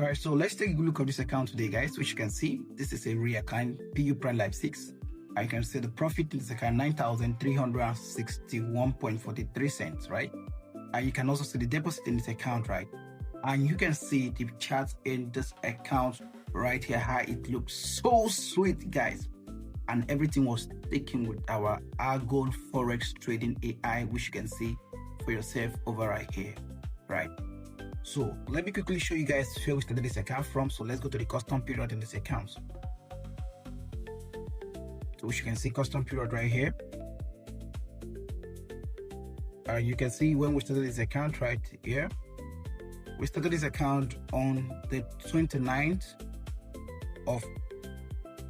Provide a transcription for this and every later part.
All right, so let's take a good look at this account today, guys. Which you can see, this is a real account, PU Prime Live 6. I can see the profit in this account, 9,361.43 cents, right? And you can also see the deposit in this account, right? And you can see the charts in this account right here, how it looks so sweet, guys. And everything was taken with our Algo Forex trading AI, which you can see for yourself over right here, right? So let me quickly show you guys where we started this account from. So let's go to the custom period in this account. So which you can see custom period right here. You can see when we started this account right here. We started this account on the 29th of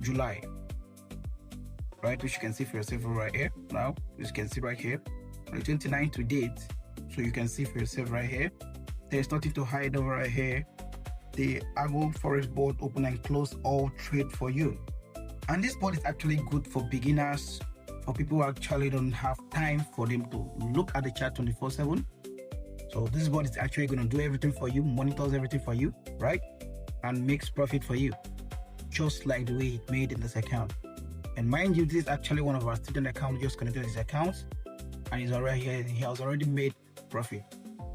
July, right? Which you can see for yourself right here. Now, which you can see right here, on the 29th to date. So you can see for yourself right here. There's nothing to hide over right here. The Algo Forex board open and close all trade for you. And this board is actually good for beginners, for people who actually don't have time for them to look at the chart 24/7. So this board is actually going to do everything for you, monitors everything for you, right? And makes profit for you, just like the way it made in this account. And mind you, this is actually one of our student accounts just connected to his accounts, and he's already here. He has already made profit.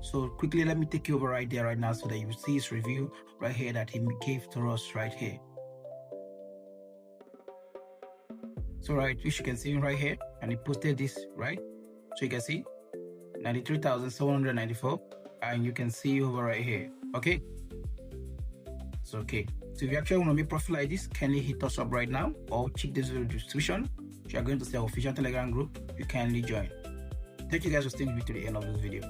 So quickly, let me take you over right there right now so that you see his review right here that he gave to us right here. So right, which you can see right here, and he posted this, right? So you can see 93,794, and you can see over right here. Okay. So okay. So if you actually want to make profit like this, kindly hit us up right now or check this video description. If you are going to see our official Telegram group, you kindly join. Thank you guys for staying with me to the end of this video.